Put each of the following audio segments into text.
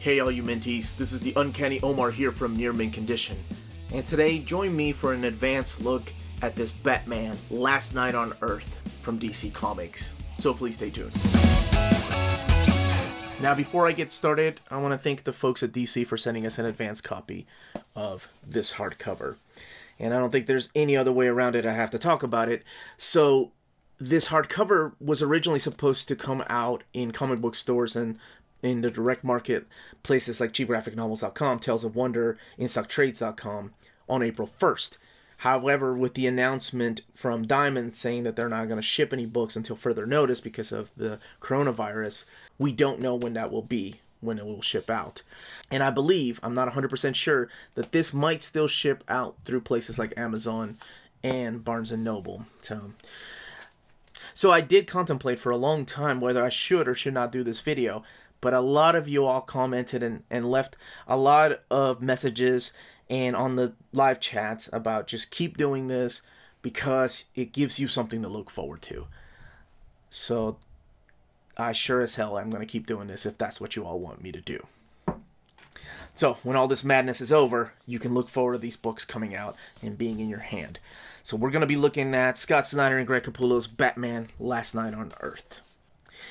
Hey all you Minties, this is the Uncanny Omar here from Near Mint Condition. And today, join me for an advanced look at this Batman Last Night on Earth from DC Comics. So please stay tuned. Now before I get started, I want to thank the folks at DC for sending us an advanced copy of this hardcover. And I don't think there's any other way around it. I have to talk about it. So this hardcover was originally supposed to come out in comic book stores and in the direct market places like cheapgraphicnovels.com, Tales of Wonder, InStockTrades.com on April 1st. However, with the announcement from Diamond saying that they're not going to ship any books until further notice because of the coronavirus, we don't know when that will be, when it will ship out. And I believe, I'm not 100% sure, that this might still ship out through places like Amazon and Barnes & Noble. So I did contemplate for a long time whether I should or should not do this video. But a lot of you all commented and left a lot of messages and on the live chats about just keep doing this because it gives you something to look forward to. So I sure as hell am going to keep doing this if that's what you all want me to do. So when all this madness is over, you can look forward to these books coming out and being in your hand. So we're going to be looking at Scott Snyder and Greg Capullo's Batman Last Night on Earth.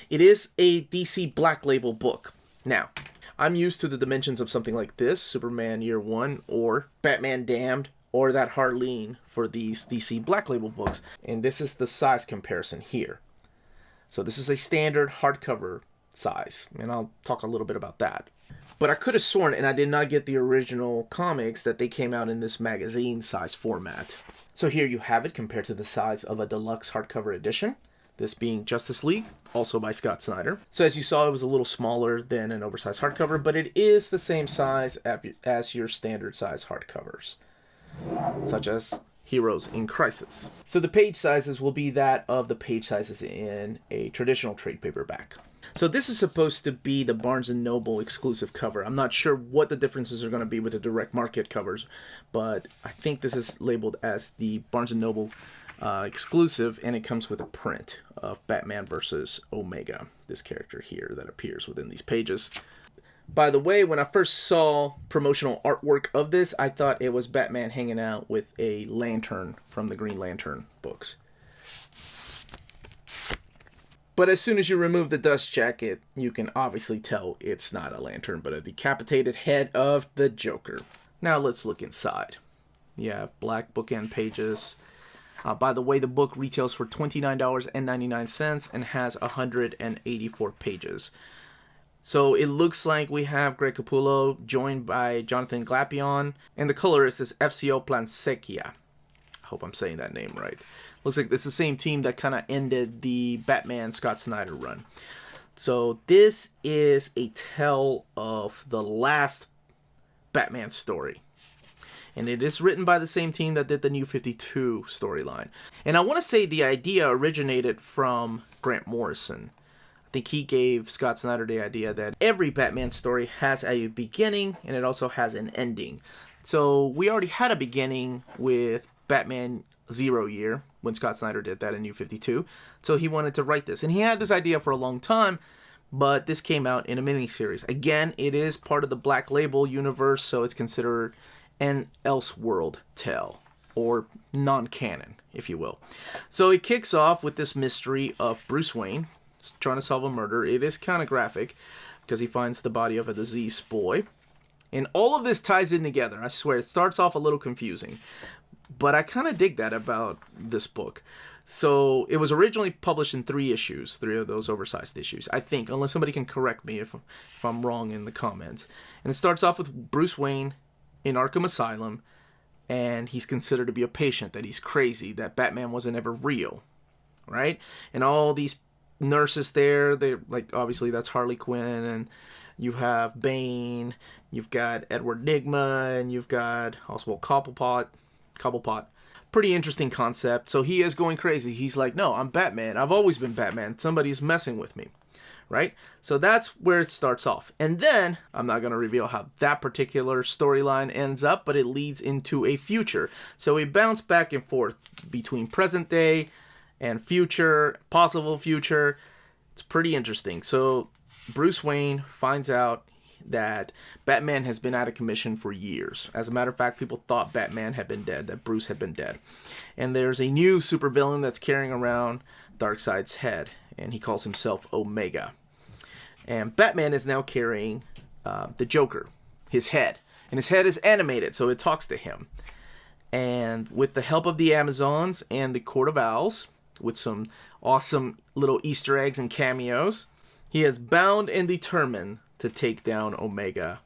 It is a DC Black Label book. Now, I'm used to the dimensions of something like this, Superman Year One, or Batman Damned, or that Harleen for these DC Black Label books. And this is the size comparison here. So this is a standard hardcover size, and I'll talk a little bit about that. But I could have sworn, and I did not get the original comics, that they came out in this magazine size format. So here you have it compared to the size of a deluxe hardcover edition. This being Justice League, also by Scott Snyder. So as you saw, it was a little smaller than an oversized hardcover, but it is the same size as your standard size hardcovers, such as Heroes in Crisis. So the page sizes will be that of the page sizes in a traditional trade paperback. So this is supposed to be the Barnes & Noble exclusive cover. I'm not sure what the differences are going to be with the direct market covers, but I think this is labeled as the Barnes & Noble exclusive, and it comes with a print of Batman versus Omega, this character here that appears within these pages. By the way, when I first saw promotional artwork of this, I thought it was Batman hanging out with a lantern from the Green Lantern books. But as soon as you remove the dust jacket, you can obviously tell it's not a lantern, but a decapitated head of the Joker. Now let's look inside. You have black bookend pages. By the way, the book retails for $29.99 and has 184 pages. So it looks like we have Greg Capullo joined by Jonathan Glapion, and the color is this FCO Plansekia. I hope I'm saying that name right. Looks like it's the same team that kind of ended the Batman Scott Snyder run. So this is a tell of the last Batman story. And it is written by the same team that did the New 52 storyline. And I want to say the idea originated from Grant Morrison. I think he gave Scott Snyder the idea that every Batman story has a beginning and it also has an ending. So we already had a beginning with Batman Zero Year when Scott Snyder did that in New 52. So he wanted to write this. And he had this idea for a long time, but this came out in a miniseries. Again, it is part of the Black Label universe, so it's considered an Elseworld tale, or non-canon, if you will. So it kicks off with this mystery of Bruce Wayne trying to solve a murder. It is kind of graphic because he finds the body of a deceased boy. And all of this ties in together. I swear, it starts off a little confusing, but I kind of dig that about this book. So it was originally published in 3 issues, 3 of those oversized issues, I think, unless somebody can correct me if I'm wrong in the comments. And it starts off with Bruce Wayne in Arkham Asylum, and he's considered to be a patient, that he's crazy, that Batman wasn't ever real, right? And all these nurses there, they're like, obviously that's Harley Quinn, and you have Bane, you've got Edward Nygma, and you've got Oswald Cobblepot. Pretty interesting concept. So he is going crazy. He's like, no, I'm Batman. I've always been Batman. Somebody's messing with me. Right? So that's where it starts off. And then, I'm not going to reveal how that particular storyline ends up, but it leads into a future. So we bounce back and forth between present day and future, possible future. It's pretty interesting. So Bruce Wayne finds out that Batman has been out of commission for years. As a matter of fact, people thought Batman had been dead, that Bruce had been dead. And there's a new supervillain that's carrying around Darkseid's head, and he calls himself Omega. And Batman is now carrying the Joker, his head. And his head is animated, so it talks to him. And with the help of the Amazons and the Court of Owls, with some awesome little Easter eggs and cameos, he is bound and determined to take down Omega.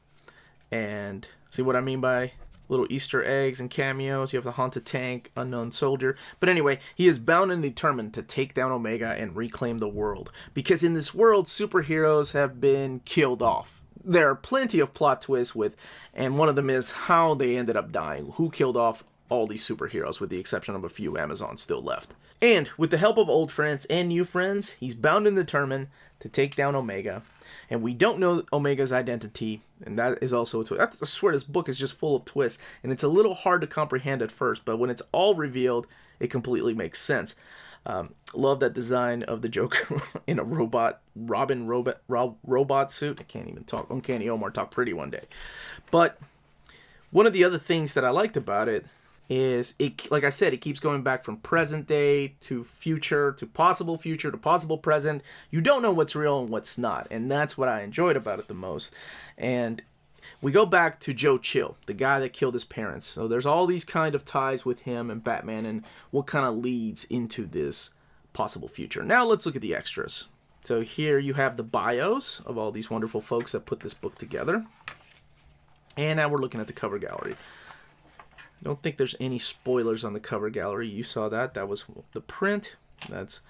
And see what I mean by little Easter eggs and cameos? You have the Haunted Tank, Unknown Soldier. But anyway, he is bound and determined to take down Omega and reclaim the world. Because in this world, superheroes have been killed off. There are plenty of plot twists and one of them is how they ended up dying. Who killed off all these superheroes, with the exception of a few Amazons still left. And with the help of old friends and new friends, he's bound and determined to take down Omega. And we don't know Omega's identity, and that is also a twist. I swear this book is just full of twists, and it's a little hard to comprehend at first, but when it's all revealed, it completely makes sense. Love that design of the Joker in a robot suit. I can't even talk. Uncanny Omar talk pretty one day. But one of the other things that I liked about it is, like I said, it keeps going back from present day to future to possible present. You don't know what's real and what's not, and that's what I enjoyed about it the most. And we go back to Joe Chill, the guy that killed his parents. So there's all these kind of ties with him and Batman and what kind of leads into this possible future. Now let's look at the extras. So here you have the bios of all these wonderful folks that put this book together. And now we're looking at the cover gallery. I don't think there's any spoilers on the cover gallery. You saw that. That was the print. That's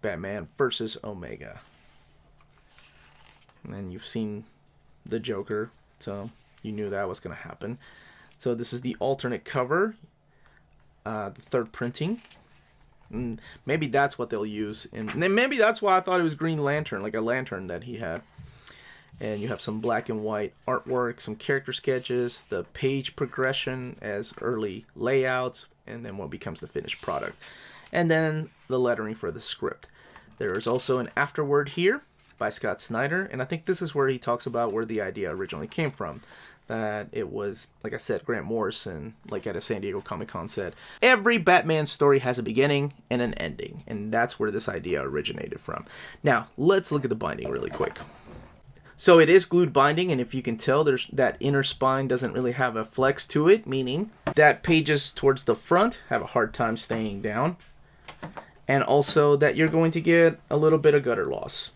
Batman versus Omega. And then you've seen the Joker, so you knew that was going to happen. So this is the alternate cover, the third printing. And maybe that's what they'll use. And maybe that's why I thought it was Green Lantern, like a lantern that he had. And you have some black and white artwork, some character sketches, the page progression as early layouts, and then what becomes the finished product. And then the lettering for the script. There is also an afterword here by Scott Snyder, and I think this is where he talks about where the idea originally came from. That it was, like I said, Grant Morrison, like at a San Diego Comic-Con said, every Batman story has a beginning and an ending, and that's where this idea originated from. Now, let's look at the binding really quick. So it is glued binding, and if you can tell, there's that inner spine doesn't really have a flex to it, meaning that pages towards the front have a hard time staying down, and also that you're going to get a little bit of gutter loss.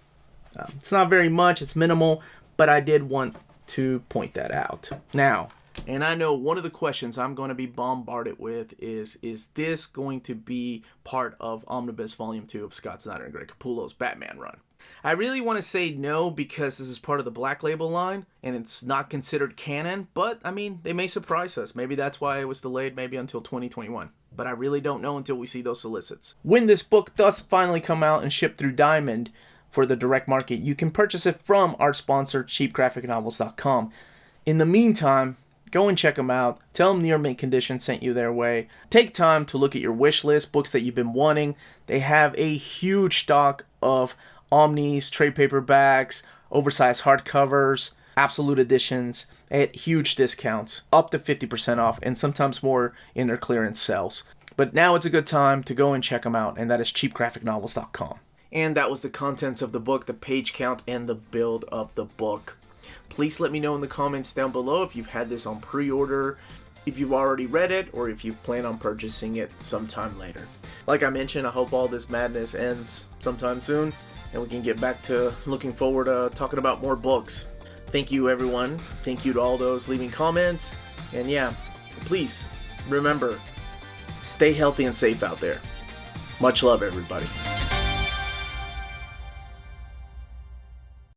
It's not very much, it's minimal, but I did want to point that out. Now, and I know one of the questions I'm going to be bombarded with is this going to be part of Omnibus Volume 2 of Scott Snyder and Greg Capullo's Batman run? I really want to say no because this is part of the Black Label line and it's not considered canon, but I mean, they may surprise us. Maybe that's why it was delayed maybe until 2021. But I really don't know until we see those solicits. When this book does finally come out and ship through Diamond for the direct market, you can purchase it from our sponsor, cheapgraphicnovels.com. In the meantime, go and check them out. Tell them Near Mint Condition sent you their way. Take time to look at your wish list, books that you've been wanting. They have a huge stock of omnis, trade paperbacks, oversized hardcovers, absolute editions at huge discounts, up to 50% off, and sometimes more in their clearance sales. But now it's a good time to go and check them out, and that is cheapgraphicnovels.com. And that was the contents of the book, the page count, and the build of the book. Please let me know in the comments down below if you've had this on pre-order, if you've already read it, or if you plan on purchasing it sometime later. Like I mentioned, I hope all this madness ends sometime soon, and we can get back to looking forward to talking about more books. Thank you, everyone. Thank you to all those leaving comments. And yeah, please remember, stay healthy and safe out there. Much love, everybody.